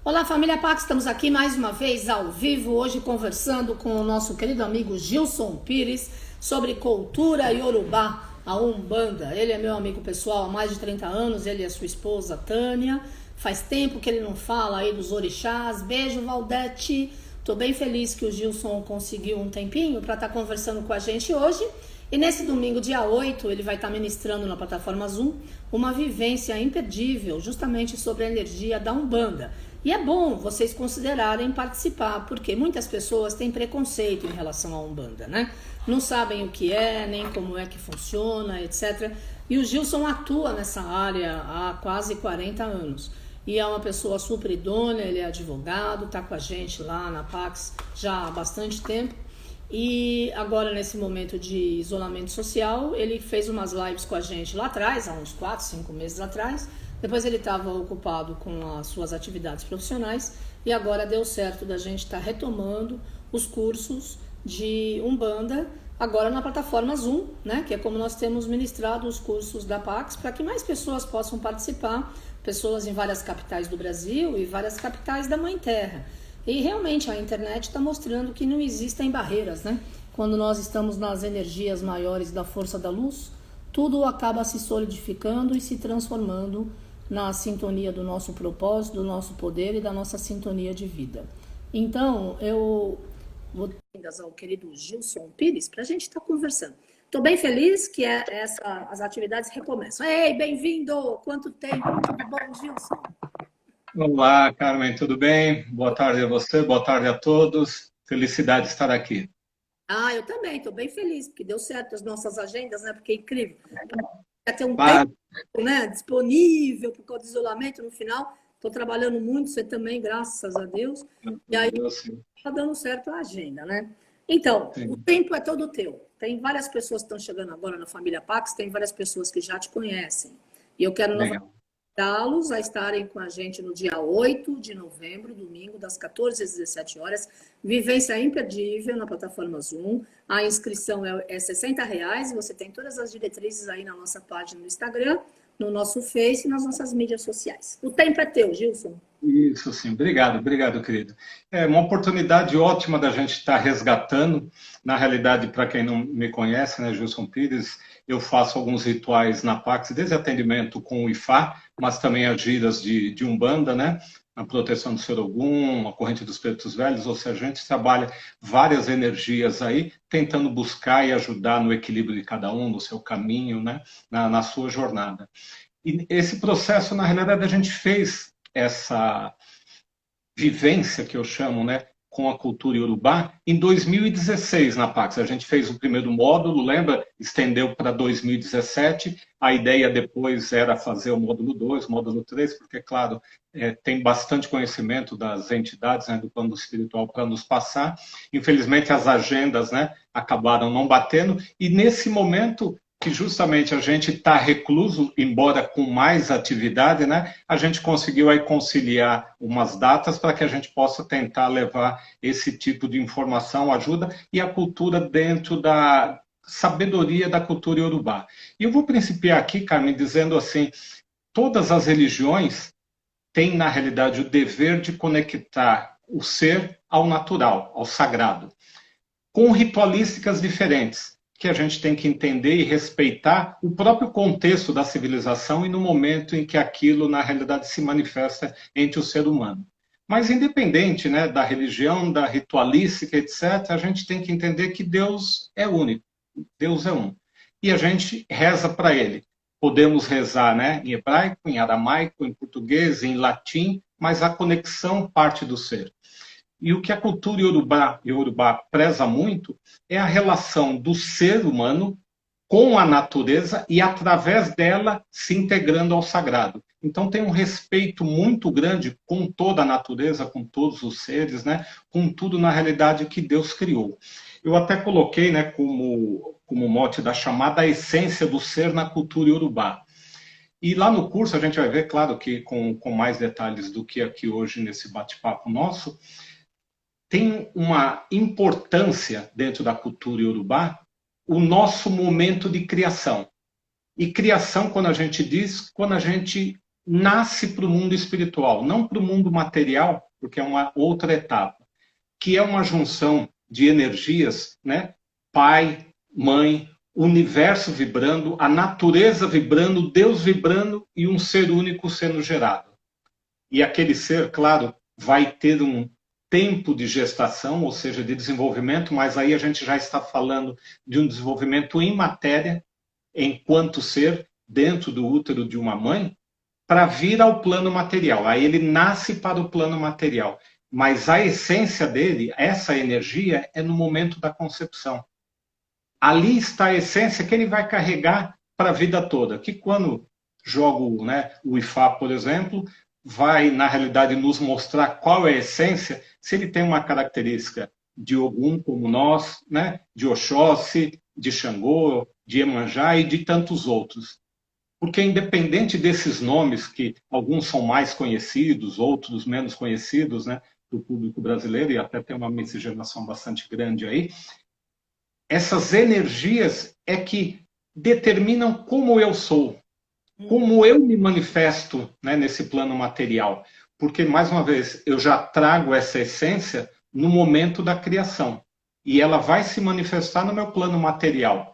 Olá, família Pax, estamos aqui mais uma vez ao vivo, hoje conversando com o nosso querido amigo Gilson Pires sobre cultura iorubá, a Umbanda. Ele é meu amigo pessoal há mais de 30 anos, ele e a sua esposa Tânia. Faz tempo que ele não fala aí dos orixás. Beijo, Valdete. Tô bem feliz que o Gilson conseguiu um tempinho para estar conversando com a gente hoje. E nesse domingo, dia 8, ele vai estar ministrando na plataforma Zoom uma vivência imperdível justamente sobre a energia da Umbanda. E é bom vocês considerarem participar, porque muitas pessoas têm preconceito em relação à Umbanda, né? Não sabem o que é, nem como é que funciona, etc. E o Gilson atua nessa área há quase 40 anos. E é uma pessoa super idônea, ele é advogado, está com a gente lá na Pax já há bastante tempo. E agora, nesse momento de isolamento social, ele fez umas lives com a gente lá atrás, há uns 4, 5 meses atrás. Depois ele estava ocupado com as suas atividades profissionais e agora deu certo da gente estar retomando os cursos de Umbanda, agora na plataforma Zoom, né? Que é como nós temos ministrado os cursos da Pax, para que mais pessoas possam participar, pessoas em várias capitais do Brasil e várias capitais da Mãe Terra. E realmente a internet está mostrando que não existem barreiras, né? Quando nós estamos nas energias maiores da força da luz, tudo acaba se solidificando e se transformando na sintonia do nosso propósito, do nosso poder e da nossa sintonia de vida. Então, eu vou dar ao querido Gilson Pires para a gente estar conversando. Estou bem feliz que as atividades recomeçam. Ei, bem-vindo! Quanto tempo! Tudo bom, Gilson? Olá, Carmen, tudo bem? Boa tarde a você, boa tarde a todos. Felicidade de estar aqui. Ah, eu também, estou bem feliz, porque deu certo as nossas agendas, né? Porque é incrível. Quer ter um tempo, Ah, né, disponível por causa do isolamento no final. Estou trabalhando muito, você também, graças a Deus. E aí sim, está dando certo a agenda, né? Então, o sim. tempo é todo teu. Tem várias pessoas que estão chegando agora na família Pax, tem várias pessoas que já te conhecem. E eu quero novamente Legal. convidá-los a estarem com a gente no dia 8 de novembro, domingo, das 14 às 17 horas. Vivência imperdível na plataforma Zoom. A inscrição é R$ 60. Você tem todas as diretrizes aí na nossa página no Instagram, no nosso Face e nas nossas mídias sociais. O tempo é teu, Gilson. Isso, sim. Obrigado, obrigado, querido. É uma oportunidade ótima da gente estar resgatando. Na realidade, para quem não me conhece, né, Gilson Pires, eu faço alguns rituais na Pax, desde atendimento com o Ifá, mas também as giras de Umbanda, né? A proteção do Ser Ogum, a corrente dos pretos velhos, ou seja, a gente trabalha várias energias aí, tentando buscar e ajudar no equilíbrio de cada um, no seu caminho, né? Na sua jornada. E esse processo, na realidade, a gente fez essa vivência, que eu chamo, né, com a cultura iorubá, em 2016 na Pax. A gente fez o primeiro módulo, lembra? Estendeu para 2017. A ideia depois era fazer o módulo 2, o módulo 3, porque, claro, tem bastante conhecimento das entidades, né, do plano espiritual para nos passar. Infelizmente, as agendas, né, acabaram não batendo. E nesse momento que justamente a gente está recluso, embora com mais atividade, né? A gente conseguiu aí conciliar umas datas para que a gente possa tentar levar esse tipo de informação, ajuda, e a cultura dentro da sabedoria da cultura iorubá. E eu vou principiar aqui, Carmen, dizendo assim, todas as religiões têm, na realidade, o dever de conectar o ser ao natural, ao sagrado, com ritualísticas diferentes, que a gente tem que entender e respeitar o próprio contexto da civilização e no momento em que aquilo, na realidade, se manifesta entre o ser humano. Mas, independente, né, da religião, da ritualística, etc., a gente tem que entender que Deus é único, Deus é um. E a gente reza para Ele. Podemos rezar, né, em hebraico, em aramaico, em português, em latim, mas a conexão parte do ser. E o que a cultura iorubá preza muito é a relação do ser humano com a natureza e, através dela, se integrando ao sagrado. Então, tem um respeito muito grande com toda a natureza, com todos os seres, né? Com tudo, na realidade, que Deus criou. Eu até coloquei, né, como mote da chamada, a essência do ser na cultura iorubá. E lá no curso a gente vai ver, claro, que com mais detalhes do que aqui hoje nesse bate-papo nosso, tem uma importância dentro da cultura iorubá o nosso momento de criação. E criação, quando a gente diz, quando a gente nasce para o mundo espiritual, não para o mundo material, porque é uma outra etapa, que é uma junção de energias, né? Pai, mãe, universo vibrando, a natureza vibrando, Deus vibrando e um ser único sendo gerado. E aquele ser, claro, vai ter um tempo de gestação, ou seja, de desenvolvimento, mas aí a gente já está falando de um desenvolvimento em matéria, enquanto ser, dentro do útero de uma mãe, para vir ao plano material. Aí ele nasce para o plano material. Mas a essência dele, essa energia, é no momento da concepção. Ali está a essência que ele vai carregar para a vida toda. Que quando jogo, né, o Ifá, por exemplo, vai, na realidade, nos mostrar qual é a essência, se ele tem uma característica de Ogum, como nós, né, de Oxóssi, de Xangô, de Iemanjá e de tantos outros. Porque independente desses nomes, que alguns são mais conhecidos, outros menos conhecidos, né, do público brasileiro, e até tem uma miscigenação bastante grande aí, essas energias é que determinam como eu sou, como eu me manifesto, né, nesse plano material. Porque, mais uma vez, eu já trago essa essência no momento da criação. E ela vai se manifestar no meu plano material.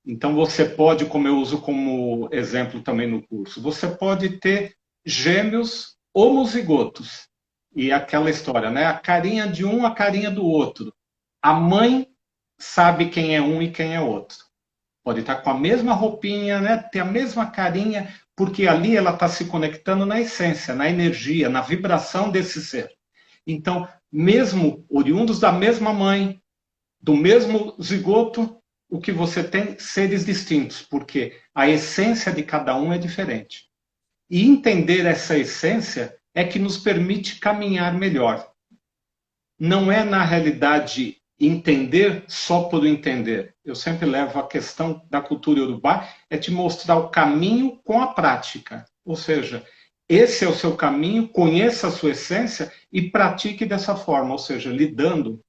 Então, você pode, como eu uso como exemplo também no curso, você pode ter gêmeos homozigotos. E aquela história, né? A carinha de um, a carinha do outro. A mãe sabe quem é um e quem é outro. Pode estar com a mesma roupinha, né? Ter a mesma carinha, porque ali ela está se conectando na essência, na energia, na vibração desse ser. Então, mesmo oriundos da mesma mãe, do mesmo zigoto, o que você tem, seres distintos, porque a essência de cada um é diferente. E entender essa essência é que nos permite caminhar melhor. Não é, na realidade, entender só por entender. Eu sempre levo a questão da cultura iorubá, é te mostrar o caminho com a prática. Ou seja, esse é o seu caminho, conheça a sua essência e pratique dessa forma, ou seja, lhe dando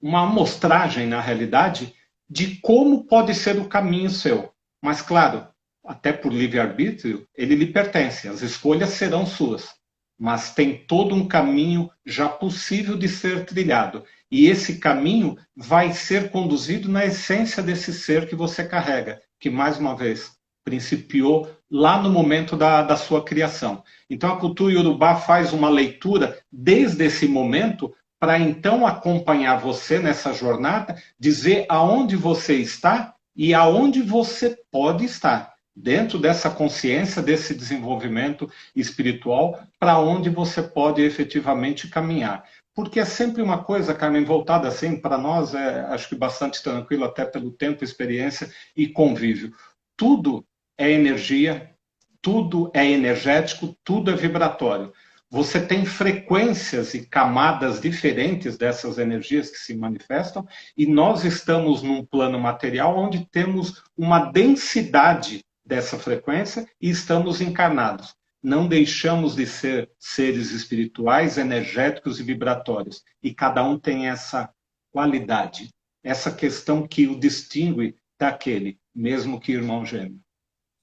uma amostragem, na realidade, de como pode ser o caminho seu. Mas, claro, até por livre-arbítrio, ele lhe pertence, as escolhas serão suas. Mas tem todo um caminho já possível de ser trilhado. E esse caminho vai ser conduzido na essência desse ser que você carrega, que, mais uma vez, principiou lá no momento da sua criação. Então, a cultura iorubá faz uma leitura desde esse momento para então acompanhar você nessa jornada, dizer aonde você está e aonde você pode estar, dentro dessa consciência, desse desenvolvimento espiritual, para onde você pode efetivamente caminhar. Porque é sempre uma coisa, Carmen, voltada assim, para nós, acho que bastante tranquilo, até pelo tempo, experiência e convívio. Tudo é energia, tudo é energético, tudo é vibratório. Você tem frequências e camadas diferentes dessas energias que se manifestam, e nós estamos num plano material onde temos uma densidade dessa frequência e estamos encarnados. Não deixamos de ser seres espirituais, energéticos e vibratórios. E cada um tem essa qualidade, essa questão que o distingue daquele, mesmo que irmão gêmeo.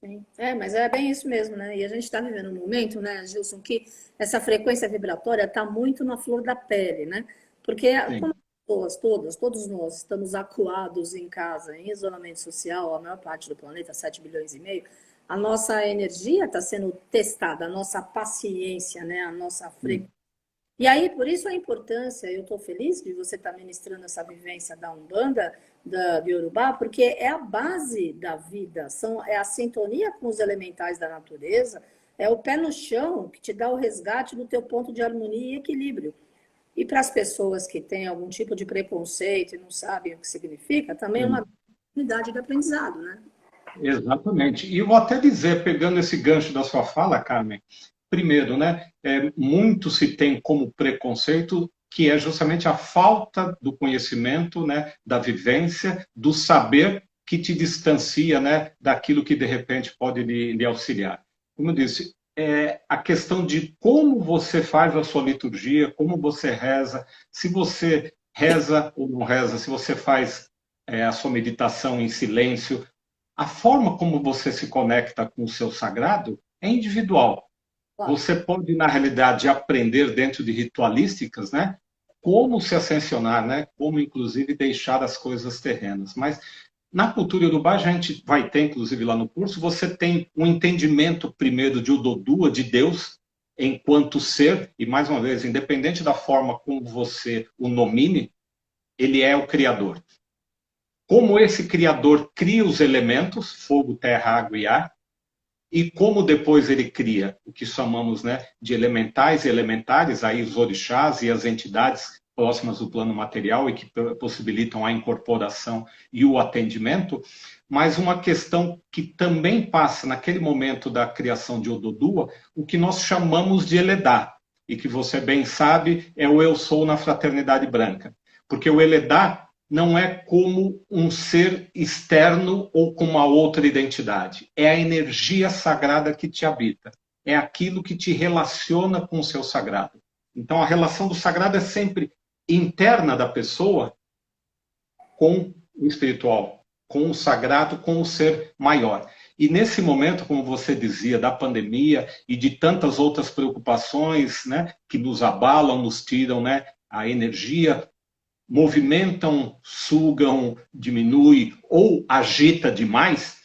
Sim. Mas é bem isso mesmo, né? E a gente está vivendo um momento, né, Gilson, que essa frequência vibratória está muito na flor da pele, né? Porque como as pessoas, todos nós estamos acuados em casa, em isolamento social, a maior parte do planeta, 7 bilhões e meio, a nossa energia está sendo testada, a nossa paciência, né? A nossa frequência. E aí, por isso a importância, eu estou feliz de você estar ministrando essa vivência da Umbanda, do Iorubá, porque é a base da vida, é a sintonia com os elementais da natureza, é o pé no chão que te dá o resgate do teu ponto de harmonia e equilíbrio. E para as pessoas que têm algum tipo de preconceito e não sabem o que significa, também é uma oportunidade de aprendizado, né? Exatamente. E eu vou até dizer, pegando esse gancho da sua fala, Carmen, primeiro, né, muito se tem como preconceito que é justamente a falta do conhecimento, né, da vivência, do saber que te distancia, né, daquilo que de repente pode lhe auxiliar. Como eu disse, a questão de como você faz a sua liturgia, como você reza, se você reza ou não reza, se você faz a sua meditação em silêncio, A forma como você se conecta com o seu sagrado é individual. Claro. Você pode, na realidade, aprender dentro de ritualísticas, né? Como se ascensionar, né? Como, inclusive, deixar as coisas terrenas. Mas na cultura iorubá, a gente vai ter, inclusive, lá no curso, você tem um entendimento, primeiro, de Ododua, de Deus, enquanto ser, e, mais uma vez, independente da forma como você o nomine, ele é o Criador. Como esse Criador cria os elementos, fogo, terra, água e ar, e como depois ele cria o que chamamos, né, de elementais e elementares, aí os orixás e as entidades próximas do plano material e que possibilitam a incorporação e o atendimento, mas uma questão que também passa naquele momento da criação de Ododua, o que nós chamamos de Eledá, e que você bem sabe é o eu sou na fraternidade branca. Porque o Eledá não é como um ser externo ou com uma outra identidade. É a energia sagrada que te habita. É aquilo que te relaciona com o seu sagrado. Então, a relação do sagrado é sempre interna da pessoa com o espiritual, com o sagrado, com o ser maior. E nesse momento, como você dizia, da pandemia e de tantas outras preocupações, né, que nos abalam, nos tiram, né, a energia, movimentam, sugam, diminui ou agita demais,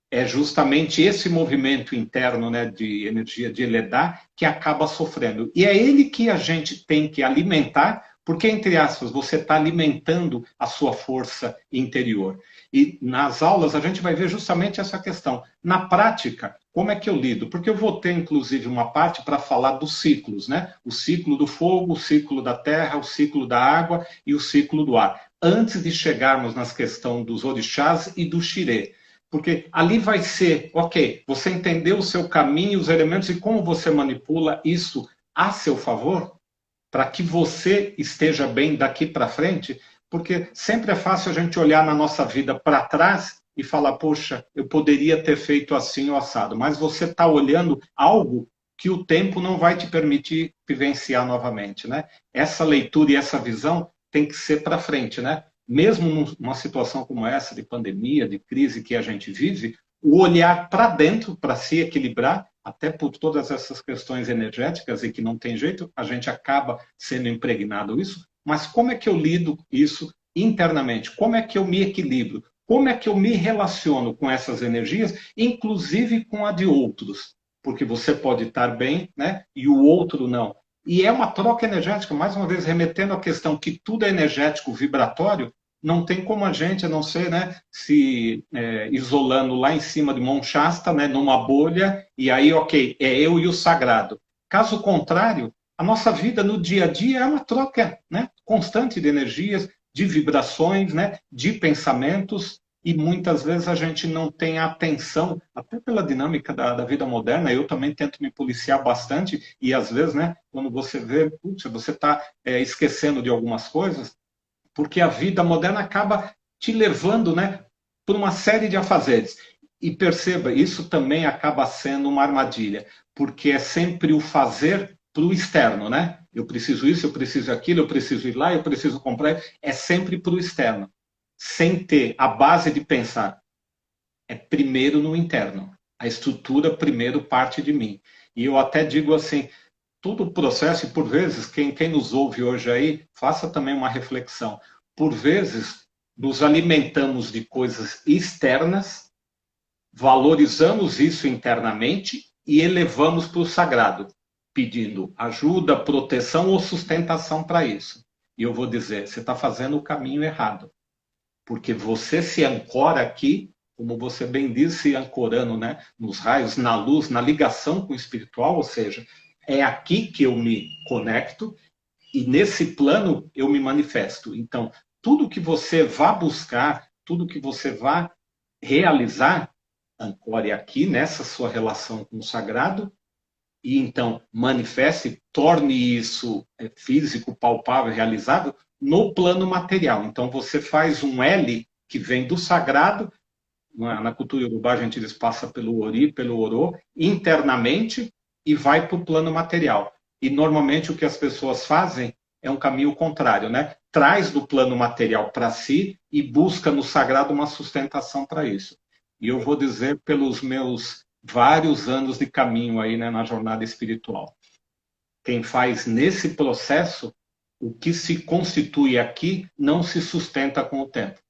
é justamente esse movimento interno, né, de energia de Eledá que acaba sofrendo. E é ele que a gente tem que alimentar, porque, entre aspas, você está alimentando a sua força interior. E nas aulas a gente vai ver justamente essa questão. Na prática, como é que eu lido? Porque eu vou ter, inclusive, uma parte para falar dos ciclos, né? O ciclo do fogo, o ciclo da terra, o ciclo da água e o ciclo do ar. Antes de chegarmos nas questões dos orixás e do xirê. Porque ali vai ser, ok, você entendeu o seu caminho, os elementos e como você manipula isso a seu favor, para que você esteja bem daqui para frente, porque sempre é fácil a gente olhar na nossa vida para trás e falar, poxa, eu poderia ter feito assim ou assado, mas você está olhando algo que o tempo não vai te permitir vivenciar novamente, né? Essa leitura e essa visão tem que ser para frente, né? Mesmo numa situação como essa de pandemia, de crise que a gente vive, o olhar para dentro, para se equilibrar, até por todas essas questões energéticas e que não tem jeito, a gente acaba sendo impregnado isso, mas como é que eu lido isso internamente? Como é que eu me equilibro? Como é que eu me relaciono com essas energias, inclusive com a de outros? Porque você pode estar bem, né, e o outro não. E é uma troca energética, mais uma vez, remetendo à questão que tudo é energético, vibratório, não tem como a gente, a não ser, né, se isolando lá em cima de Mont Shasta, né, numa bolha, e aí, ok, é eu e o sagrado. Caso contrário, a nossa vida no dia a dia é uma troca, né, constante de energias, de vibrações, né, de pensamentos, e muitas vezes a gente não tem atenção, até pela dinâmica da vida moderna, eu também tento me policiar bastante, e às vezes, né, quando você vê, putz, você está esquecendo de algumas coisas, porque a vida moderna acaba te levando, né, por uma série de afazeres. E perceba, isso também acaba sendo uma armadilha, porque é sempre o fazer para o externo, né? Eu preciso isso, eu preciso aquilo, eu preciso ir lá, eu preciso comprar. É sempre para o externo, sem ter a base de pensar. É primeiro no interno. A estrutura primeiro parte de mim. E eu até digo assim, todo o processo, e por vezes, quem nos ouve hoje aí, faça também uma reflexão. Por vezes, nos alimentamos de coisas externas, valorizamos isso internamente e elevamos para o sagrado, pedindo ajuda, proteção ou sustentação para isso. E eu vou dizer, você está fazendo o caminho errado. Porque você se ancora aqui, como você bem disse, ancorando, né, nos raios, na luz, na ligação com o espiritual, ou seja, é aqui que eu me conecto e nesse plano eu me manifesto. Então, tudo que você vá buscar, tudo que você vá realizar, ancore aqui nessa sua relação com o sagrado e então manifeste, torne isso físico, palpável, realizável no plano material. Então, você faz um L que vem do sagrado, na cultura iorubá a gente diz passa pelo Ori, pelo Orô, internamente, e vai para o plano material. E normalmente o que as pessoas fazem é um caminho contrário, né? Traz do plano material para si e busca no sagrado uma sustentação para isso. E eu vou dizer pelos meus vários anos de caminho aí, né, na jornada espiritual. Quem faz nesse processo, o que se constitui aqui não se sustenta com o tempo.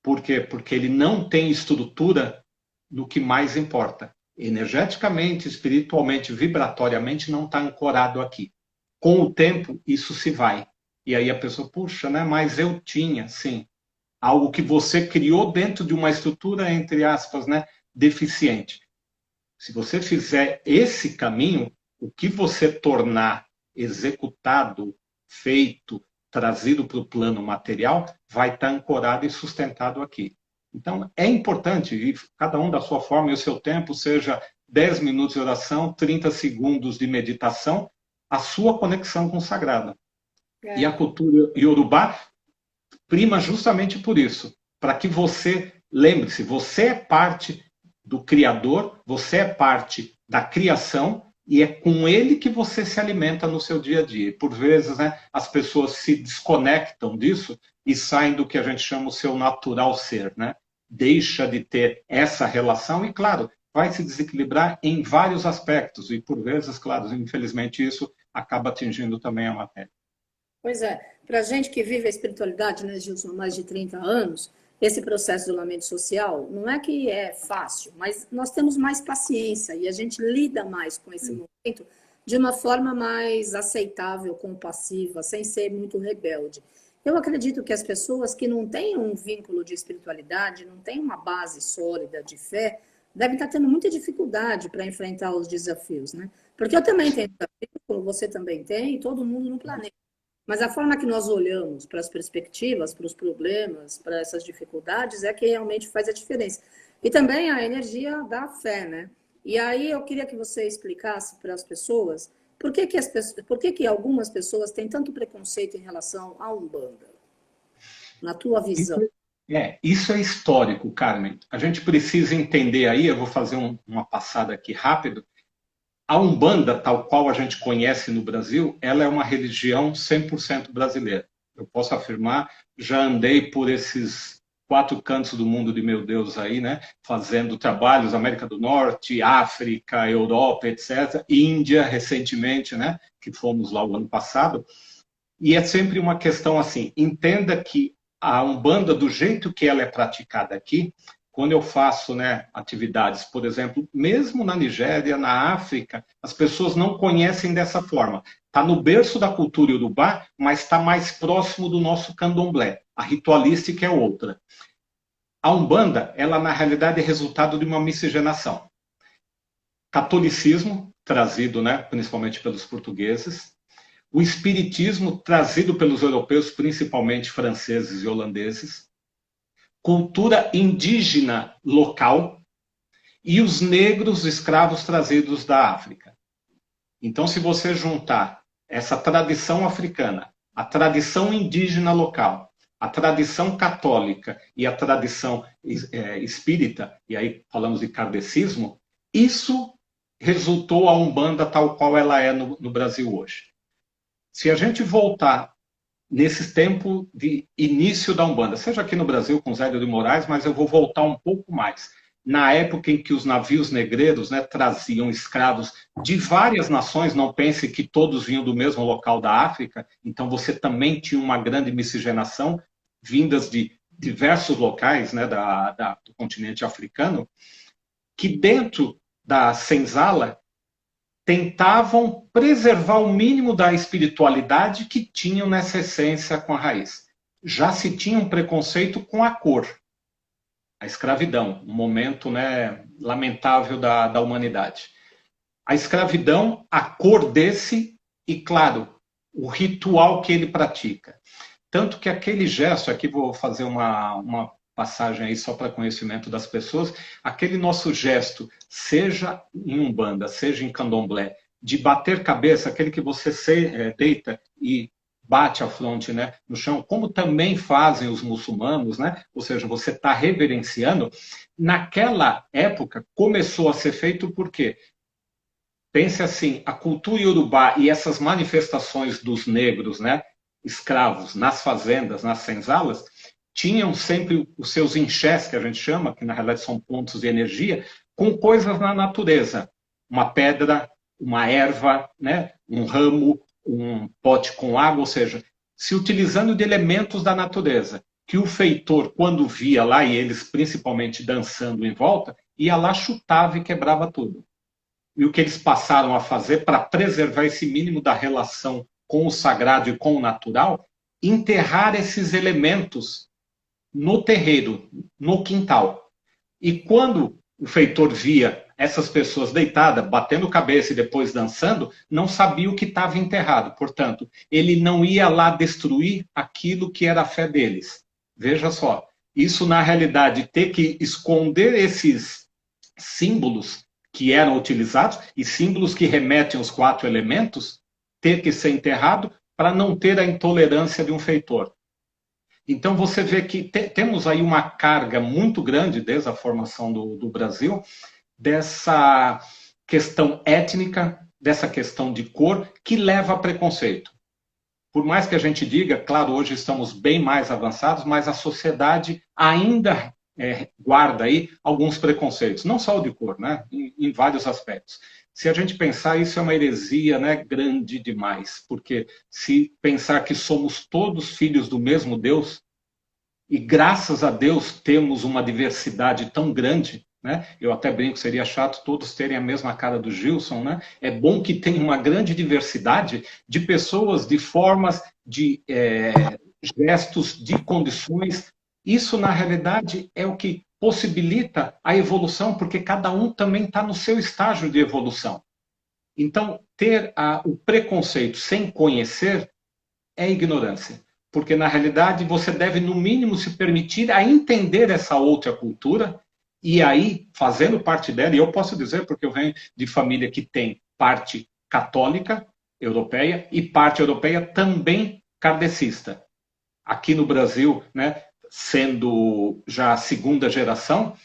Por quê? Porque ele não tem estrutura no que mais importa. Energeticamente, espiritualmente, vibratoriamente, não está ancorado aqui. Com o tempo, isso se vai. E aí a pessoa, puxa, né? Mas eu tinha, sim, algo que você criou dentro de uma estrutura, entre aspas, né, deficiente. Se você fizer esse caminho, o que você tornar executado, feito, trazido para o plano material, vai estar ancorado e sustentado aqui. Então, é importante, e cada um da sua forma e o seu tempo, seja 10 minutos de oração, 30 segundos de meditação, a sua conexão com o sagrado. E a cultura iorubá prima justamente por isso, para que você, lembre-se, você é parte do Criador, você é parte da criação, e é com ele que você se alimenta no seu dia a dia. E por vezes, né, as pessoas se desconectam disso e saem do que a gente chama o seu natural ser, né? Deixa de ter essa relação e, claro, vai se desequilibrar em vários aspectos. E por vezes, claro, infelizmente isso acaba atingindo também a matéria. Pois é, para a gente que vive a espiritualidade, né, Gilson, há mais de 30 anos, esse processo de isolamento social não é que é fácil, mas nós temos mais paciência e a gente lida mais com esse momento de uma forma mais aceitável, compassiva, sem ser muito rebelde. Eu acredito que as pessoas que não têm um vínculo de espiritualidade, não têm uma base sólida de fé, devem estar tendo muita dificuldade para enfrentar os desafios, né? Porque eu também tenho desafios, como você também tem, e todo mundo no planeta. Mas a forma que nós olhamos para as perspectivas, para os problemas, para essas dificuldades, é que realmente faz a diferença. E também a energia da fé, né? E aí eu queria que você explicasse para as pessoas por que algumas pessoas têm tanto preconceito em relação à Umbanda, na tua visão. Isso é histórico, Carmen. A gente precisa entender aí, eu vou fazer uma passada aqui rápido. A Umbanda, tal qual a gente conhece no Brasil, ela é uma religião 100% brasileira. Eu posso afirmar, já andei por esses 4 cantos do mundo de meu Deus aí, né? Fazendo trabalhos, América do Norte, África, Europa, etc. Índia, recentemente, né? Que fomos lá o ano passado. E é sempre uma questão assim, entenda que a Umbanda, do jeito que ela é praticada aqui, quando eu faço, né, atividades, por exemplo, mesmo na Nigéria, na África, as pessoas não conhecem dessa forma. Está no berço da cultura iorubá, mas está mais próximo do nosso candomblé. A ritualística é outra. A Umbanda, ela na realidade é resultado de uma miscigenação. Catolicismo, trazido, né, principalmente pelos portugueses. O espiritismo, trazido pelos europeus, principalmente franceses e holandeses. Cultura indígena local e os negros escravos trazidos da África. Então, se você juntar essa tradição africana, a tradição indígena local, a tradição católica e a tradição espírita, e aí falamos de kardecismo, isso resultou a Umbanda tal qual ela é no Brasil hoje. Se a gente voltar nesse tempo de início da Umbanda, seja aqui no Brasil com Zélio de Moraes, mas eu vou voltar um pouco mais. Na época em que os navios negreiros, né, traziam escravos de várias nações, não pense que todos vinham do mesmo local da África, então você também tinha uma grande miscigenação, vindas de diversos locais, né, do continente africano, que dentro da senzala tentavam preservar o mínimo da espiritualidade que tinham nessa essência com a raiz. Já se tinha um preconceito com a cor, a escravidão, um momento, né, lamentável da humanidade. A escravidão, a cor desse e, claro, o ritual que ele pratica. Tanto que aquele gesto, aqui vou fazer uma passagem aí só para conhecimento das pessoas, aquele nosso gesto, seja em Umbanda, seja em Candomblé, de bater cabeça, aquele que você deita e bate a fronte, né, no chão, como também fazem os muçulmanos, né? Ou seja, você está reverenciando, naquela época começou a ser feito por quê? Pense assim, a cultura iorubá e essas manifestações dos negros, né, escravos nas fazendas, nas senzalas, tinham sempre os seus enxés, que a gente chama, que na realidade são pontos de energia, com coisas na natureza. Uma pedra, uma erva, né? Um ramo, um pote com água, ou seja, se utilizando de elementos da natureza, que o feitor, quando via lá, e eles principalmente dançando em volta, ia lá, chutava e quebrava tudo. E o que eles passaram a fazer para preservar esse mínimo da relação com o sagrado e com o natural, enterrar esses elementos no terreiro, no quintal. E quando o feitor via essas pessoas deitadas, batendo cabeça e depois dançando, não sabia o que estava enterrado. Portanto, ele não ia lá destruir aquilo que era a fé deles. Veja só, isso na realidade, ter que esconder esses símbolos que eram utilizados, e símbolos que remetem aos 4 elementos, ter que ser enterrado para não ter a intolerância de um feitor. Então você vê que temos aí uma carga muito grande desde a formação do Brasil, dessa questão étnica, dessa questão de cor, que leva a preconceito. Por mais que a gente diga, claro, hoje estamos bem mais avançados, mas a sociedade ainda guarda aí alguns preconceitos, não só o de cor, né? Em vários aspectos. Se a gente pensar, isso é uma heresia, né, grande demais, porque se pensar que somos todos filhos do mesmo Deus, e graças a Deus temos uma diversidade tão grande, né? Eu até brinco, seria chato todos terem a mesma cara do Gilson, né? É bom que tenha uma grande diversidade de pessoas, de formas, de gestos, de condições. Isso, na realidade, é o que possibilita a evolução, porque cada um também está no seu estágio de evolução. Então, ter o preconceito sem conhecer é ignorância. Porque, na realidade, você deve, no mínimo, se permitir a entender essa outra cultura e aí, fazendo parte dela, e eu posso dizer porque eu venho de família que tem parte católica, europeia, e parte europeia também kardecista. Aqui no Brasil, né, sendo já a segunda geração,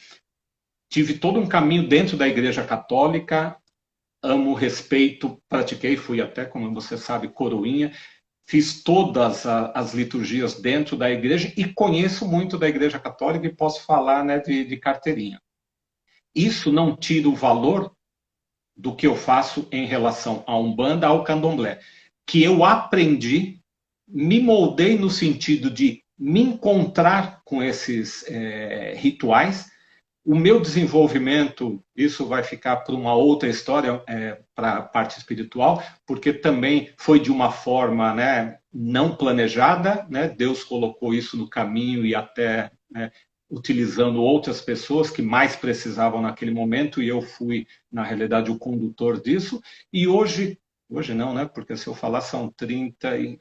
tive todo um caminho dentro da Igreja Católica, amo, respeito, pratiquei, fui até, como você sabe, coroinha, fiz todas as liturgias dentro da igreja e conheço muito da Igreja Católica e posso falar, né, de carteirinha. Isso não tira o valor do que eu faço em relação à Umbanda, ao Candomblé, que eu aprendi, me moldei no sentido de me encontrar com esses rituais. O meu desenvolvimento, isso vai ficar para uma outra história, para a parte espiritual, porque também foi de uma forma, né, não planejada, né? Deus colocou isso no caminho e até, né, utilizando outras pessoas que mais precisavam naquele momento, e eu fui, na realidade, o condutor disso. E hoje não, né? Porque se eu falar são 30 e...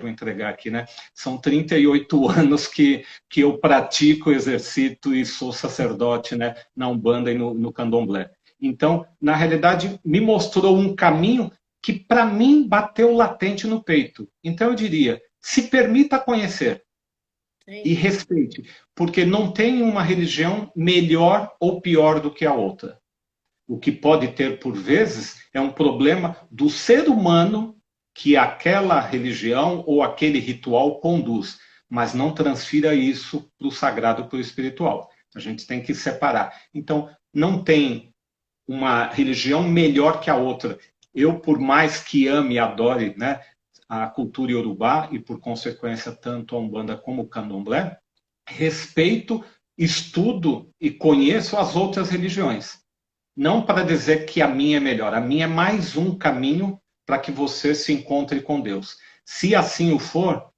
vou entregar aqui, né? São 38 anos que eu pratico, exercito e sou sacerdote, né, na Umbanda e no Candomblé. Então, na realidade, me mostrou um caminho que, para mim, bateu latente no peito. Então, eu diria, se permita conhecer. Sim. E respeite, porque não tem uma religião melhor ou pior do que a outra. O que pode ter, por vezes, é um problema do ser humano que aquela religião ou aquele ritual conduz, mas não transfira isso para o sagrado, para o espiritual. A gente tem que separar. Então, não tem uma religião melhor que a outra. Eu, por mais que ame e adore, né, a cultura iorubá e, por consequência, tanto a Umbanda como o Candomblé, respeito, estudo e conheço as outras religiões. Não para dizer que a minha é melhor. A minha é mais um caminho para que você se encontre com Deus. Se assim o for,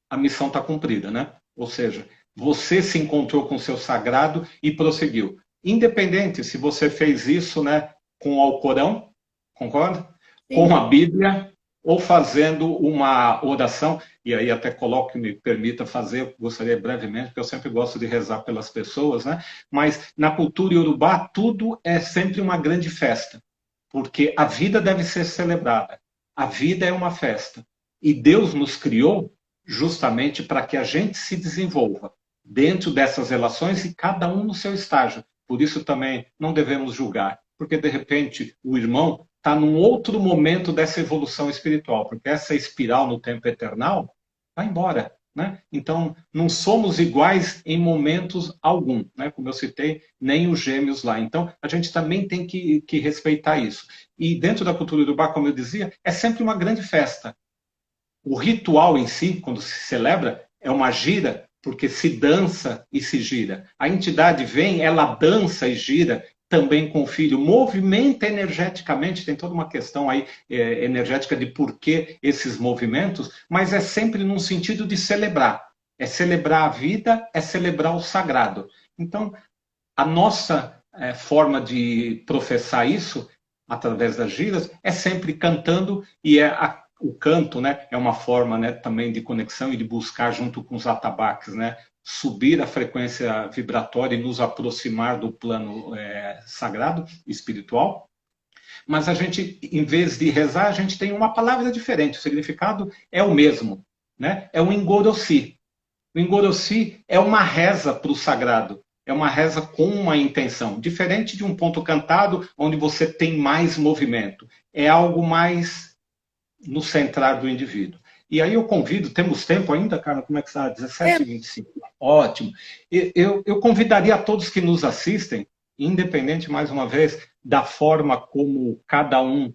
a missão está cumprida, né? Ou seja, você se encontrou com o seu sagrado e prosseguiu. Independente se você fez isso, né, com o Alcorão, concorda? Sim. Com a Bíblia, ou fazendo uma oração, e aí até coloco que me permita fazer, gostaria brevemente, porque eu sempre gosto de rezar pelas pessoas, né? Mas na cultura iorubá, tudo é sempre uma grande festa, porque a vida deve ser celebrada. A vida é uma festa. E Deus nos criou justamente para que a gente se desenvolva dentro dessas relações e cada um no seu estágio. Por isso também não devemos julgar, porque de repente o irmão está num outro momento dessa evolução espiritual, porque essa espiral no tempo eternal vai embora. né? Então, não somos iguais em momentos algum, né? Como eu citei, nem os gêmeos lá. Então, a gente também tem que respeitar isso. E dentro da cultura do bar, como eu dizia, é sempre uma grande festa. O ritual em si, quando se celebra, é uma gira, porque se dança e se gira. A entidade vem, ela dança e gira também com o filho, movimenta energeticamente, tem toda uma questão aí energética de por que esses movimentos, mas é sempre num sentido de celebrar. É celebrar a vida, é celebrar o sagrado. Então, a nossa forma de professar isso, através das giras, é sempre cantando, e o canto, né, é uma forma, né, também de conexão e de buscar junto com os atabaques, né, subir a frequência vibratória e nos aproximar do plano sagrado, espiritual. Mas a gente, em vez de rezar, a gente tem uma palavra diferente, o significado é o mesmo, né? É o Engorossi. O Engorossi é uma reza para o sagrado, é uma reza com uma intenção, diferente de um ponto cantado, onde você tem mais movimento. É algo mais no centrar do indivíduo. E aí eu convido, temos tempo ainda, Carla? Como é que está? 17h25. Ótimo. Eu convidaria a todos que nos assistem, independente, mais uma vez, da forma como cada um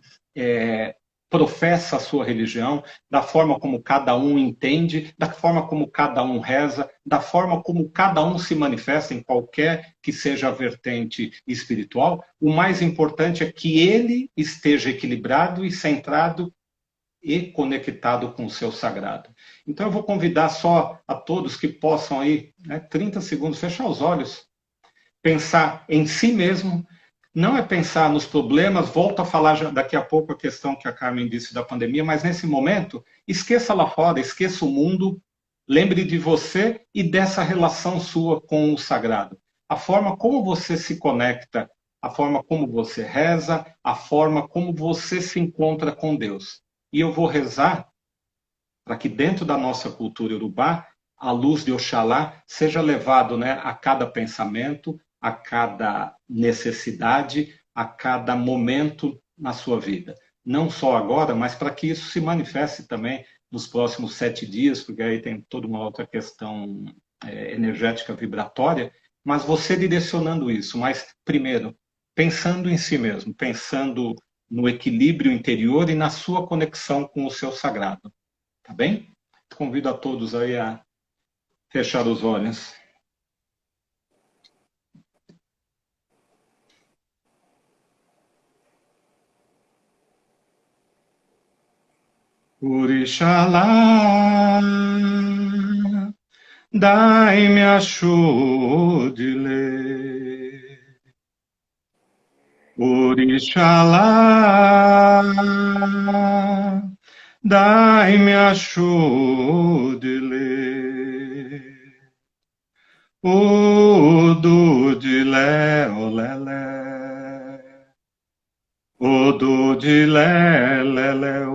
professa a sua religião, da forma como cada um entende, da forma como cada um reza, da forma como cada um se manifesta em qualquer que seja a vertente espiritual. O mais importante é que ele esteja equilibrado e centrado e conectado com o seu sagrado. Então eu vou convidar só a todos que possam aí, 30 segundos, fechar os olhos, pensar em si mesmo, não é pensar nos problemas, volto a falar daqui a pouco a questão que a Carmen disse da pandemia, mas nesse momento, esqueça lá fora, esqueça o mundo, lembre de você e dessa relação sua com o sagrado. A forma como você se conecta, a forma como você reza, a forma como você se encontra com Deus. E eu vou rezar para que dentro da nossa cultura iorubá, a luz de Oxalá seja levado, né, a cada pensamento, a cada necessidade, a cada momento na sua vida. Não só agora, mas para que isso se manifeste também nos próximos 7 dias, porque aí tem toda uma outra questão energética vibratória, mas você direcionando isso, mas primeiro, pensando em si mesmo, pensando no equilíbrio interior e na sua conexão com o seu sagrado. Tá bem? Convido a todos aí a fechar os olhos. Orixalá, dai-me Axudilê. Orixalá, dai-me Axudilê. Odudilé, olélé. Odudilé, lélé,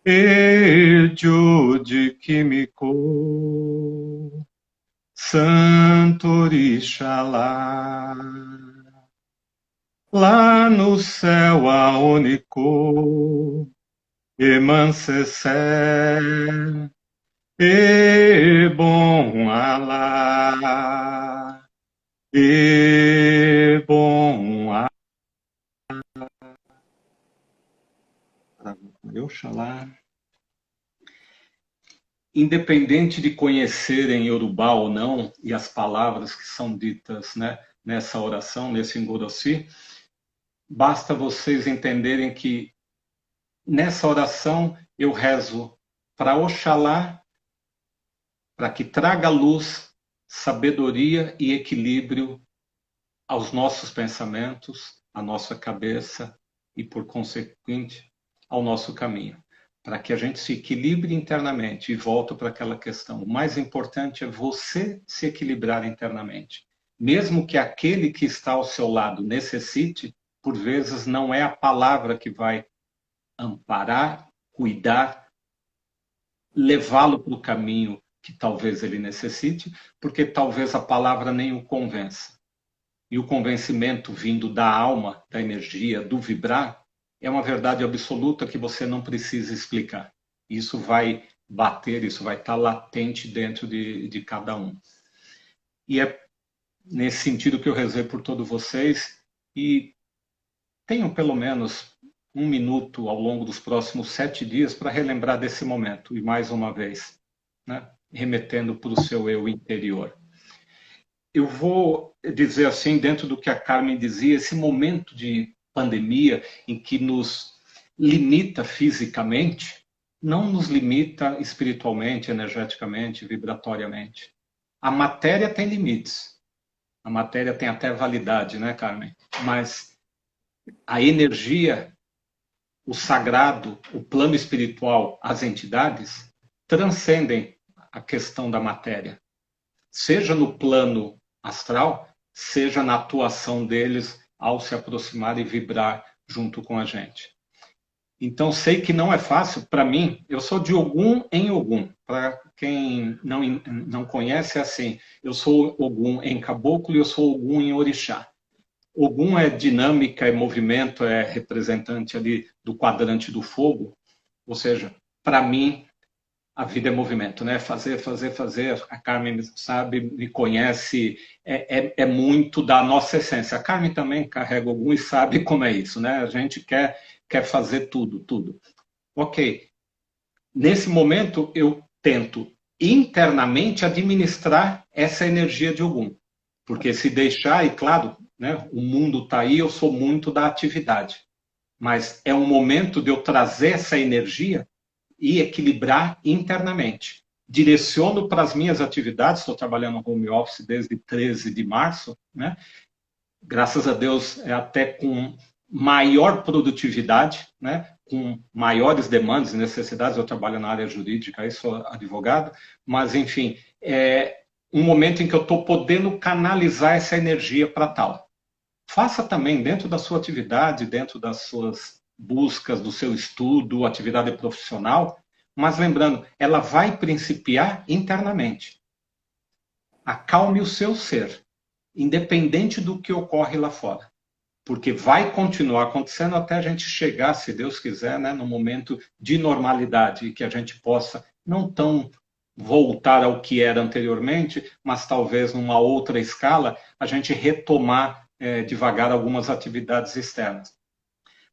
Ejude Kimiko, Santo Orixalá, lá no céu aônico, Emancecé, Ebom Alá, Ebom Alá. Oxalá. Independente de conhecerem Yorubá ou não, e as palavras que são ditas, né, nessa oração, nesse Engorossi, basta vocês entenderem que nessa oração eu rezo para Oxalá, para que traga luz, sabedoria e equilíbrio aos nossos pensamentos, à nossa cabeça e, por consequente, ao nosso caminho. Para que a gente se equilibre internamente e volto para aquela questão. O mais importante é você se equilibrar internamente. Mesmo que aquele que está ao seu lado necessite, por vezes não é a palavra que vai amparar, cuidar, levá-lo para o caminho que talvez ele necessite, porque talvez a palavra nem o convença. E o convencimento vindo da alma, da energia, do vibrar, é uma verdade absoluta que você não precisa explicar. Isso vai bater, isso vai estar latente dentro de cada um. E é nesse sentido que eu rezei por todos vocês e tenham pelo menos 1 minuto ao longo dos próximos 7 dias para relembrar desse momento, e mais uma vez, né, remetendo para o seu eu interior. Eu vou dizer assim, dentro do que a Carmen dizia, esse momento de pandemia em que nos limita fisicamente, não nos limita espiritualmente, energeticamente, vibratoriamente. A matéria tem limites. A matéria tem até validade, né, Carmen? Mas a energia, o sagrado, o plano espiritual, as entidades, transcendem a questão da matéria. Seja no plano astral, seja na atuação deles ao se aproximar e vibrar junto com a gente. Então, sei que não é fácil. Para mim, eu sou de Ogum em Ogum. Para quem não conhece, é assim, eu sou Ogum em Caboclo e eu sou Ogum em Orixá. Ogum é dinâmica, é movimento, é representante ali do quadrante do fogo. Ou seja, para mim, a vida é movimento, né? Fazer, fazer, fazer. A Carmen sabe, me conhece, é muito da nossa essência. A Carmen também carrega Ogum e sabe como é isso, né? A gente quer fazer tudo, tudo. Ok. Nesse momento, eu tento internamente administrar essa energia de Ogum. Porque se deixar, e claro, né, o mundo está aí, eu sou muito da atividade. Mas é um momento de eu trazer essa energia e equilibrar internamente. Direciono para as minhas atividades, estou trabalhando no home office desde 13 de março, né? Graças a Deus, até com maior produtividade, né? Com maiores demandas e necessidades. Eu trabalho na área jurídica, aí sou advogado, mas, enfim, é um momento em que eu estou podendo canalizar essa energia para tal. Faça também dentro da sua atividade, dentro das suas buscas, do seu estudo, atividade profissional, mas lembrando, ela vai principiar internamente. Acalme o seu ser, independente do que ocorre lá fora. Porque vai continuar acontecendo até a gente chegar, se Deus quiser, né, no momento de normalidade, que a gente possa não tão voltar ao que era anteriormente, mas talvez numa outra escala, a gente retomar devagar algumas atividades externas.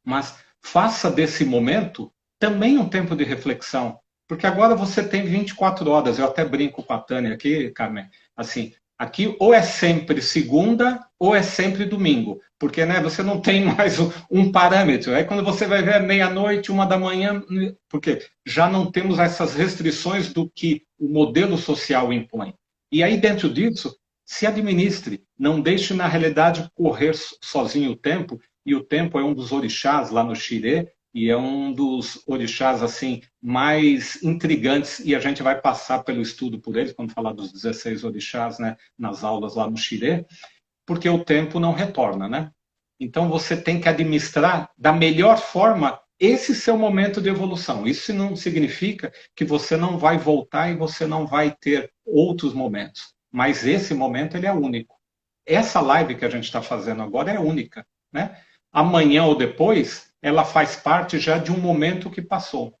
Mas faça desse momento também um tempo de reflexão, porque agora você tem 24 horas, eu até brinco com a Tânia aqui, Carmen, assim, aqui ou é sempre segunda ou é sempre domingo, porque né, você não tem mais um parâmetro. Aí quando você vai ver meia-noite, 1 da manhã, porque já não temos essas restrições do que o modelo social impõe. E aí dentro disso, se administre, não deixe na realidade correr sozinho o tempo, e o tempo é um dos orixás lá no Xirê, e é um dos orixás assim mais intrigantes, e a gente vai passar pelo estudo por eles, quando falar dos 16 orixás, né, nas aulas lá no Xirê, porque o tempo não retorna, né? Então você tem que administrar da melhor forma esse seu momento de evolução. Isso não significa que você não vai voltar e você não vai ter outros momentos, mas esse momento ele é único. Essa live que a gente está fazendo agora é única, né? Amanhã ou depois, ela faz parte já de um momento que passou,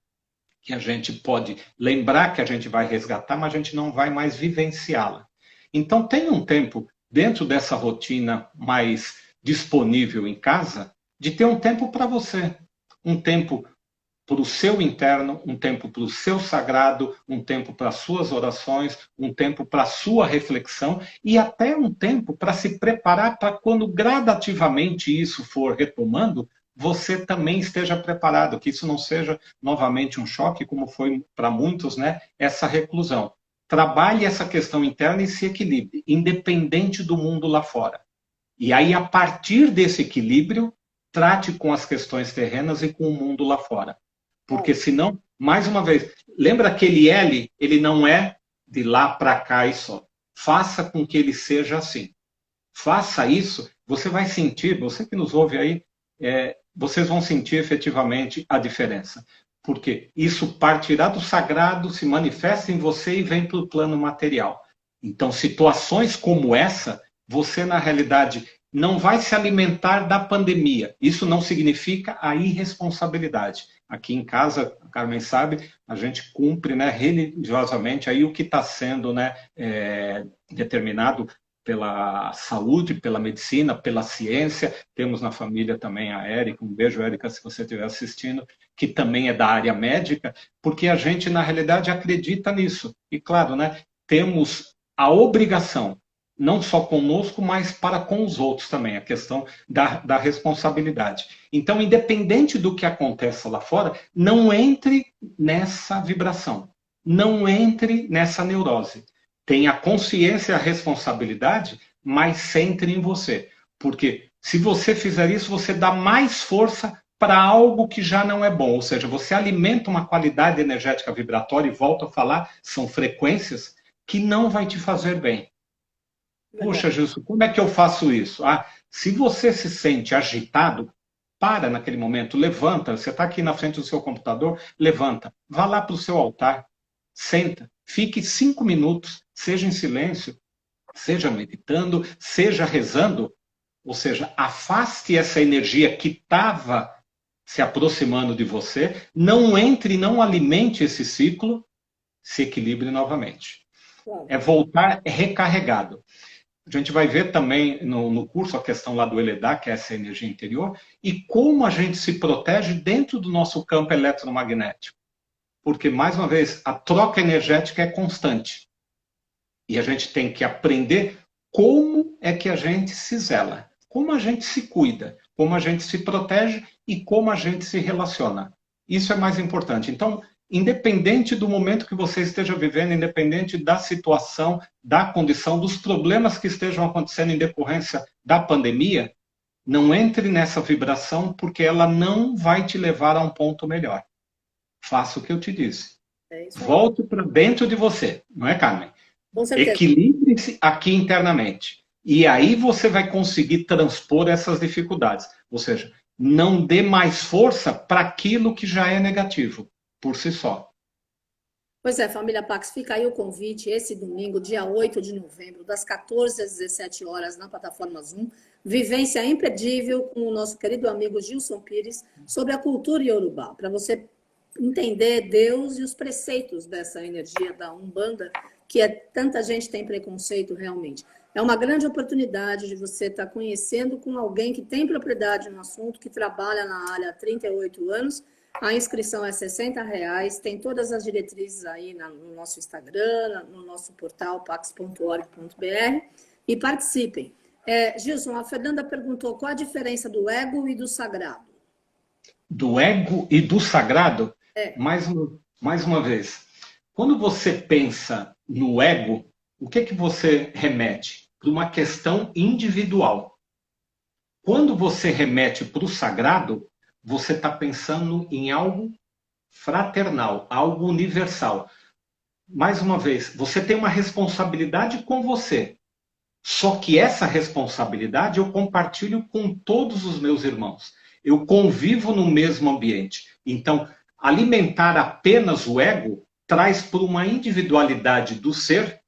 que a gente pode lembrar que a gente vai resgatar, mas a gente não vai mais vivenciá-la. Então, tenha um tempo dentro dessa rotina mais disponível em casa, de ter um tempo para você, um tempo para o seu interno, um tempo para o seu sagrado, um tempo para as suas orações, um tempo para a sua reflexão e até um tempo para se preparar para quando gradativamente isso for retomando, você também esteja preparado, que isso não seja novamente um choque, como foi para muitos, né, essa reclusão. Trabalhe essa questão interna e se equilibre, independente do mundo lá fora. E aí, a partir desse equilíbrio, trate com as questões terrenas e com o mundo lá fora. Porque senão, mais uma vez, lembra aquele L, ele não é de lá para cá e só. Faça com que ele seja assim. Faça isso, você vai sentir, você que nos ouve aí, vocês vão sentir efetivamente a diferença. Porque isso partirá do sagrado, se manifesta em você e vem para o plano material. Então, situações como essa, você na realidade não vai se alimentar da pandemia. Isso não significa a irresponsabilidade. Aqui em casa, a Carmen sabe, a gente cumpre, né, religiosamente aí o que está sendo, né, determinado pela saúde, pela medicina, pela ciência. Temos na família também a Érica, um beijo, Érica, se você estiver assistindo, que também é da área médica, porque a gente, na realidade, acredita nisso. E, claro, né, temos a obrigação, não só conosco, mas para com os outros também, a questão da responsabilidade. Então, independente do que aconteça lá fora, não entre nessa vibração, não entre nessa neurose. Tenha consciência e a responsabilidade, mas centre em você. Porque se você fizer isso, você dá mais força para algo que já não é bom. Ou seja, você alimenta uma qualidade energética vibratória, e volto a falar, são frequências que não vai te fazer bem. Puxa, Gilson, como é que eu faço isso? Se você se sente agitado, para naquele momento, levanta. Você está aqui na frente do seu computador, levanta. Vá lá para o seu altar, senta, fique 5 minutos, seja em silêncio, seja meditando, seja rezando. Ou seja, afaste essa energia que estava se aproximando de você, não entre, não alimente esse ciclo, se equilibre novamente. É voltar recarregado. A gente vai ver também no curso a questão lá do Eledá, que é essa energia interior, e como a gente se protege dentro do nosso campo eletromagnético. Porque, mais uma vez, a troca energética é constante. E a gente tem que aprender como é que a gente se zela, como a gente se cuida, como a gente se protege e como a gente se relaciona. Isso é mais importante. Então, independente do momento que você esteja vivendo, independente da situação, da condição, dos problemas que estejam acontecendo em decorrência da pandemia, não entre nessa vibração, porque ela não vai te levar a um ponto melhor. Faça o que eu te disse. Volte para dentro de você, não é, Carmen? Equilibre-se aqui internamente. E aí você vai conseguir transpor essas dificuldades. Ou seja, não dê mais força para aquilo que já é negativo por si só. Pois é, família Pax, fica aí o convite, esse domingo, dia 8 de novembro, das 14 às 17 horas, na plataforma Zoom, vivência imperdível com o nosso querido amigo Gilson Pires sobre a cultura iorubá, para você entender Deus e os preceitos dessa energia da Umbanda, que tanta gente tem preconceito realmente. É uma grande oportunidade de você estar conhecendo com alguém que tem propriedade no assunto, que trabalha na área há 38 anos. A inscrição é R$60, tem todas as diretrizes aí no nosso Instagram, no nosso portal pax.org.br, e participem. Gilson, a Fernanda perguntou qual a diferença do ego e do sagrado. Do ego e do sagrado? Mais uma vez, quando você pensa no ego, o que você remete? Para uma questão individual. Quando você remete para o sagrado, você está pensando em algo fraternal, algo universal. Mais uma vez, você tem uma responsabilidade com você. Só que essa responsabilidade eu compartilho com todos os meus irmãos. Eu convivo no mesmo ambiente. Então, alimentar apenas o ego traz por uma individualidade do ser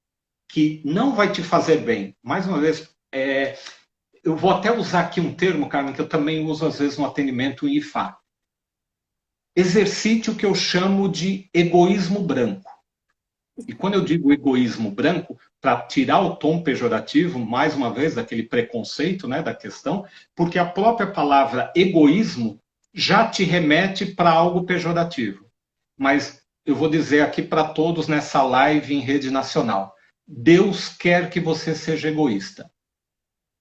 que não vai te fazer bem. Mais uma vez, eu vou até usar aqui um termo, Carmen, que eu também uso às vezes no atendimento em IFA. Exercite o que eu chamo de egoísmo branco. E quando eu digo egoísmo branco, para tirar o tom pejorativo, mais uma vez, daquele preconceito, né, da questão, porque a própria palavra egoísmo já te remete para algo pejorativo. Mas eu vou dizer aqui para todos nessa live em rede nacional. Deus quer que você seja egoísta.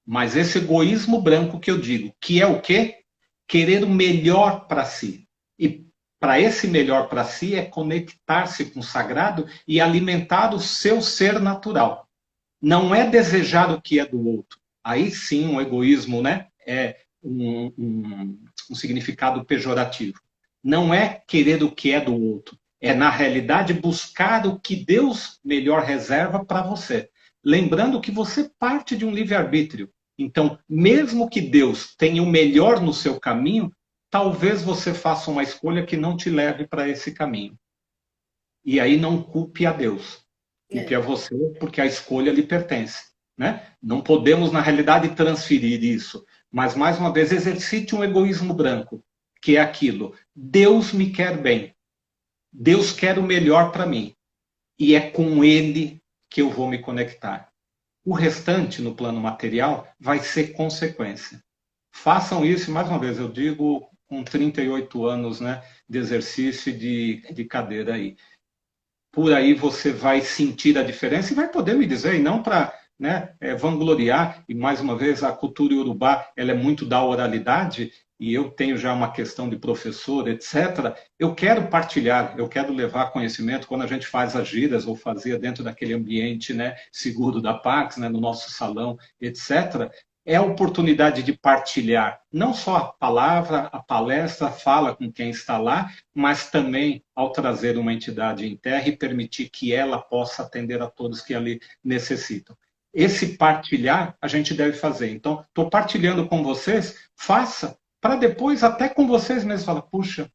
Mas esse egoísmo branco que eu digo, que é o quê? Querer o melhor para si. E para esse melhor para si é conectar-se com o sagrado e alimentar o seu ser natural. Não é desejar o que é do outro. Aí sim, o egoísmo, né, é um significado pejorativo. Não é querer o que é do outro. É, na realidade, buscar o que Deus melhor reserva para você. Lembrando que você parte de um livre-arbítrio. Então, mesmo que Deus tenha o melhor no seu caminho, talvez você faça uma escolha que não te leve para esse caminho. E aí não culpe a Deus. Culpe a você, porque a escolha lhe pertence. Né? Não podemos, na realidade, transferir isso. Mas, mais uma vez, exercite um egoísmo branco. que é aquilo: Deus me quer bem, Deus quer o melhor para mim, e é com Ele que eu vou me conectar. O restante, no plano material, vai ser consequência. Façam isso, mais uma vez, eu digo com 38 anos, né, de exercício de cadeira aí. Por aí você vai sentir a diferença e vai poder me dizer, e não para, né, vangloriar, e mais uma vez a cultura iorubá, ela é muito da oralidade, e eu tenho já uma questão de professor, etc. Eu quero partilhar, eu quero levar conhecimento quando a gente faz as giras, ou fazia dentro daquele ambiente, né, seguro da Pax, né, no nosso salão, etc. É a oportunidade de partilhar não só a palavra, a palestra, a fala com quem está lá, mas também ao trazer uma entidade em terra e permitir que ela possa atender a todos que ali necessitam. Esse partilhar a gente deve fazer. Então, estou partilhando com vocês, faça, para depois até com vocês mesmos falar, puxa,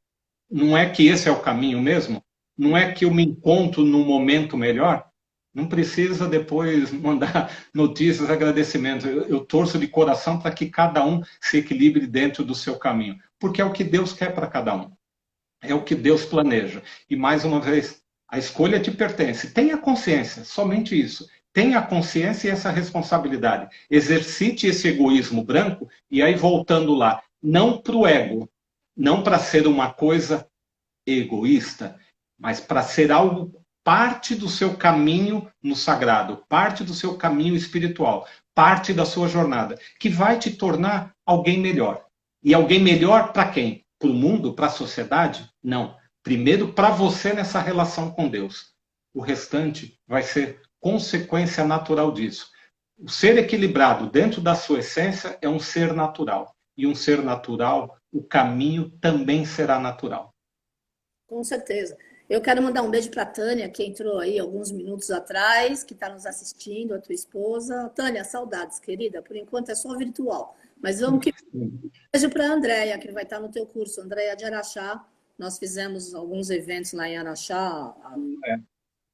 não é que esse é o caminho mesmo? Não é que eu me encontro num momento melhor? Não precisa depois mandar notícias, agradecimentos. Eu torço de coração para que cada um se equilibre dentro do seu caminho, porque é o que Deus quer para cada um. É o que Deus planeja. E mais uma vez, a escolha te pertence. Tenha consciência, somente isso. Tenha a consciência e essa responsabilidade. Exercite esse egoísmo branco e aí voltando lá, não para o ego, não para ser uma coisa egoísta, mas para ser algo parte do seu caminho no sagrado, parte do seu caminho espiritual, parte da sua jornada, que vai te tornar alguém melhor. E alguém melhor para quem? Para o mundo, para a sociedade? Não. Primeiro para você nessa relação com Deus. O restante vai ser consequência natural disso. O ser equilibrado dentro da sua essência é um ser natural. E um ser natural, o caminho também será natural. Com certeza. Eu quero mandar um beijo para a Tânia, que entrou aí alguns minutos atrás, que está nos assistindo, a tua esposa. Tânia, saudades, querida. Por enquanto é só virtual. Mas vamos que... Beijo para a Andréia, que vai estar no teu curso. Andréia de Araxá. Nós fizemos alguns eventos lá em Araxá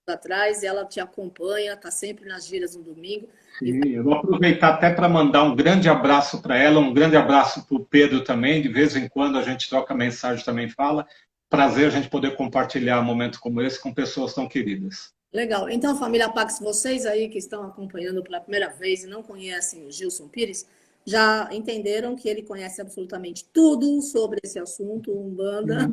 atrás, e ela te acompanha, está sempre nas giras no domingo. Sim, eu vou aproveitar até para mandar um grande abraço para ela, um grande abraço para o Pedro também. De vez em quando a gente troca mensagem, também fala. Prazer a gente poder compartilhar momentos como esse com pessoas tão queridas. Legal. Então, família Pax, vocês aí que estão acompanhando pela primeira vez e não conhecem o Gilson Pires, já entenderam que ele conhece absolutamente tudo sobre esse assunto, Umbanda,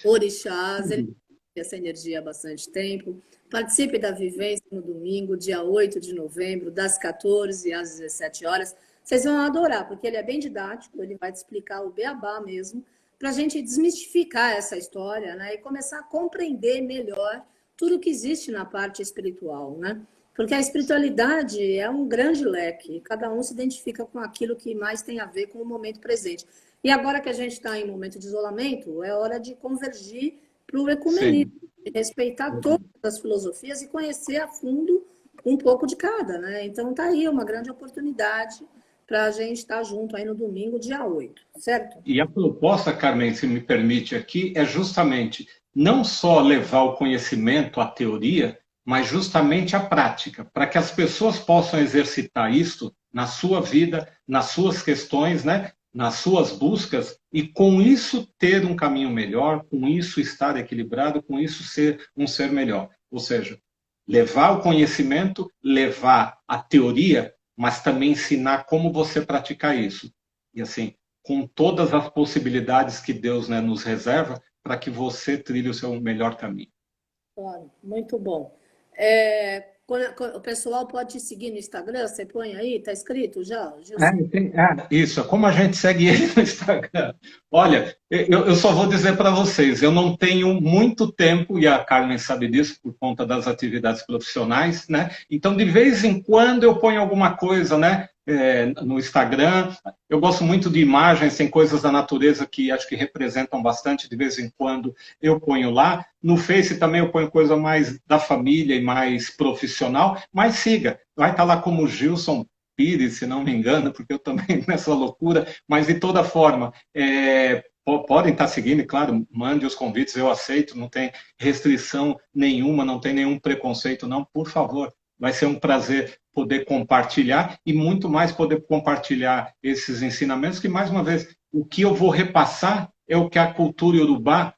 orixás, ele tem essa energia há bastante tempo. Participe da vivência no domingo, dia 8 de novembro, das 14 às 17 horas. Vocês vão adorar, porque ele é bem didático, ele vai te explicar o beabá mesmo, para a gente desmistificar essa história, né, e começar a compreender melhor tudo que existe na parte espiritual, né? Porque a espiritualidade é um grande leque, cada um se identifica com aquilo que mais tem a ver com o momento presente. E agora que a gente está em momento de isolamento, é hora de convergir para o ecumenismo, de respeitar todas as filosofias e conhecer a fundo um pouco de cada, né? Então tá aí uma grande oportunidade para a gente estar junto aí no domingo, dia 8, certo? E a proposta, Carmen, se me permite aqui, é justamente não só levar o conhecimento, a teoria, mas justamente a prática, para que as pessoas possam exercitar isso na sua vida, nas suas questões, né? Nas suas buscas, e com isso ter um caminho melhor, com isso estar equilibrado, com isso ser um ser melhor. Ou seja, levar o conhecimento, levar a teoria, mas também ensinar como você praticar isso. E assim, com todas as possibilidades que Deus, né, nos reserva para que você trilhe o seu melhor caminho. Claro, muito bom. O pessoal pode te seguir no Instagram, você põe aí, tá escrito já? Isso, como a gente segue ele no Instagram. Olha, eu só vou dizer para vocês, eu não tenho muito tempo, e a Carmen sabe disso, por conta das atividades profissionais, né? Então, de vez em quando eu ponho alguma coisa, né? No Instagram. Eu gosto muito de imagens, tem coisas da natureza que acho que representam bastante, de vez em quando eu ponho lá. No Face também eu ponho coisa mais da família e mais profissional, mas siga, vai estar lá como Gilson Pires, se não me engano, porque eu também nessa loucura, mas de toda forma, podem estar seguindo, e claro, mande os convites, eu aceito, não tem restrição nenhuma, não tem nenhum preconceito, não, por favor. Vai ser um prazer poder compartilhar e muito mais poder compartilhar esses ensinamentos que, mais uma vez, o que eu vou repassar é o que a cultura iorubá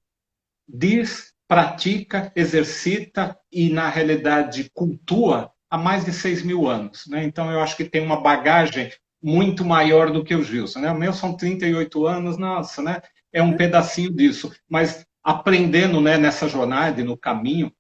diz, pratica, exercita e, na realidade, cultua há mais de 6.000 anos. Né? Então, eu acho que tem uma bagagem muito maior do que o Gilson. Né? O meu são 38 anos, nossa, né? É um pedacinho disso. Mas aprendendo, né, nessa jornada e no caminho,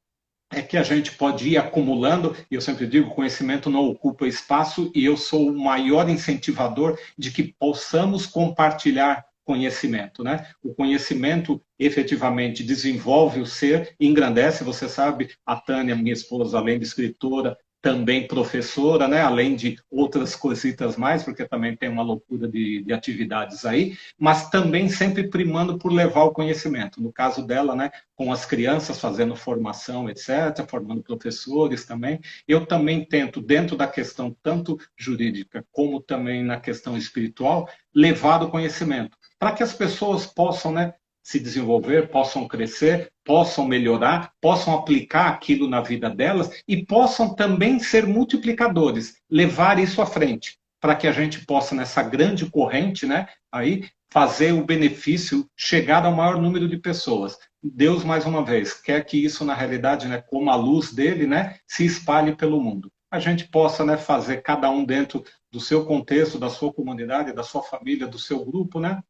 é que a gente pode ir acumulando, e eu sempre digo, conhecimento não ocupa espaço, e eu sou o maior incentivador de que possamos compartilhar conhecimento, né? O conhecimento efetivamente desenvolve o ser, engrandece, você sabe, a Tânia, minha esposa, além de escritora, também professora, né? Além de outras cositas mais, porque também tem uma loucura de atividades aí, mas também sempre primando por levar o conhecimento. No caso dela, né? Com as crianças fazendo formação, etc., formando professores também. Eu também tento, dentro da questão tanto jurídica como também na questão espiritual, levar o conhecimento, para que as pessoas possam, né, se desenvolver, possam crescer, possam melhorar, possam aplicar aquilo na vida delas e possam também ser multiplicadores, levar isso à frente, para que a gente possa, nessa grande corrente, né, aí, fazer o benefício chegar ao maior número de pessoas. Deus, mais uma vez, quer que isso, na realidade, né, como a luz dele, né, se espalhe pelo mundo. A gente possa, né, fazer cada um dentro do seu contexto, da sua comunidade, da sua família, do seu grupo, né,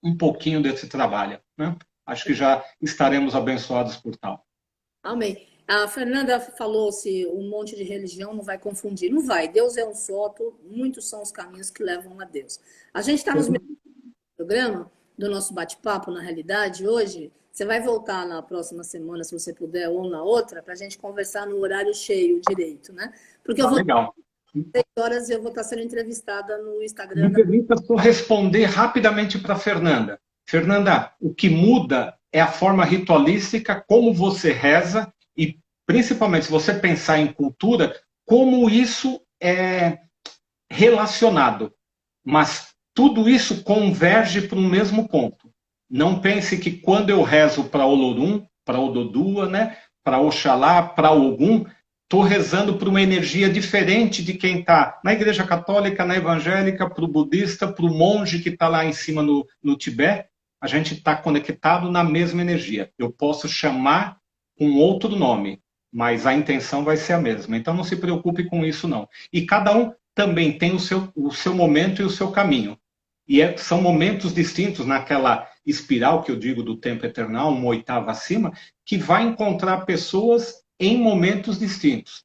um pouquinho desse trabalho. Né? Acho que já estaremos abençoados por tal. Amém. A Fernanda falou se um monte de religião não vai confundir. Não vai. Deus é um só, muitos são os caminhos que levam a Deus. A gente está nos programa do nosso bate-papo, na realidade, hoje. Você vai voltar na próxima semana, se você puder, ou na outra, para a gente conversar no horário cheio direito, né? Porque eu vou... Legal. 6 horas eu vou estar sendo entrevistada no Instagram. Me permita só responder rapidamente para a Fernanda. Fernanda, o que muda é a forma ritualística, como você reza e, principalmente, se você pensar em cultura, como isso é relacionado. Mas tudo isso converge para um mesmo ponto. Não pense que quando eu rezo para Olorum, para Ododua, né, para Oxalá, para Ogum, estou rezando para uma energia diferente de quem está na igreja católica, na evangélica, para o budista, para o monge que está lá em cima no Tibete. A gente está conectado na mesma energia. Eu posso chamar com outro nome, mas a intenção vai ser a mesma. Então não se preocupe com isso, não. E cada um também tem o seu momento e o seu caminho. E são momentos distintos naquela espiral que eu digo do tempo eternal, uma oitava acima, que vai encontrar pessoas em momentos distintos.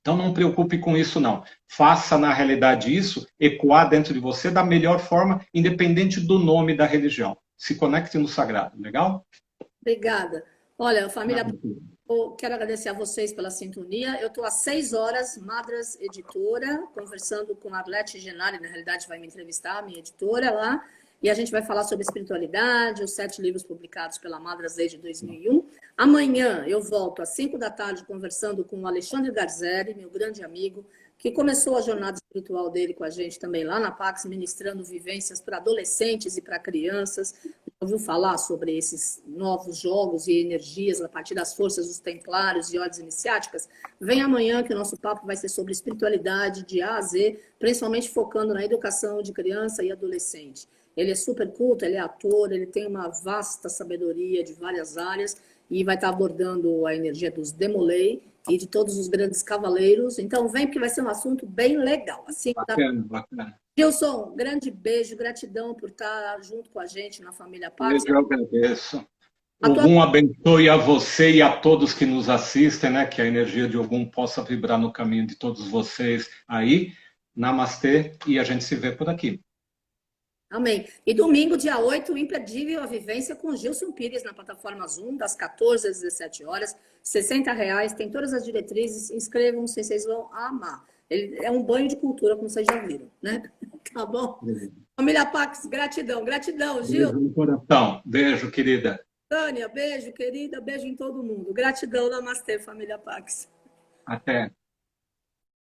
Então não preocupe com isso, não. Faça, na realidade, isso ecoar dentro de você da melhor forma, independente do nome da religião. Se conecte no sagrado, legal? Obrigada. Olha, família, eu quero agradecer a vocês pela sintonia. Eu estou há 6 horas, Madras Editora, conversando com a Arlete Genari, na realidade vai me entrevistar, a minha editora lá, e a gente vai falar sobre espiritualidade, os 7 livros publicados pela Madras desde 2001. Amanhã eu volto às 5 da tarde conversando com o Alexandre Garzeri, meu grande amigo, que começou a jornada espiritual dele com a gente também lá na Pax, ministrando vivências para adolescentes e para crianças. Ouviu falar sobre esses novos jogos e energias a partir das forças dos templários e ordens iniciáticas? Vem amanhã que o nosso papo vai ser sobre espiritualidade de A a Z, principalmente focando na educação de criança e adolescente. Ele é super culto, ele é ator, ele tem uma vasta sabedoria de várias áreas e vai estar abordando a energia dos Demolei e de todos os grandes cavaleiros. Então vem porque vai ser um assunto bem legal. Assim, bacana, bacana. Gilson, grande beijo, gratidão por estar junto com a gente na família Pax. Eu agradeço. Ogum abençoe a você e a todos que nos assistem, né? Que a energia de Ogum possa vibrar no caminho de todos vocês aí. Namastê e a gente se vê por aqui. Amém. E domingo, dia 8, imperdível a vivência com Gilson Pires na plataforma Zoom, das 14 às 17 horas, R$60, tem todas as diretrizes, inscrevam-se, vocês vão amar. Ele é um banho de cultura, como vocês já viram, né? Tá bom? Família Pax, gratidão, gratidão, Gil. Beijo no coração. Beijo, querida. Tânia, beijo, querida, beijo em todo mundo. Gratidão, namastê, família Pax. Até.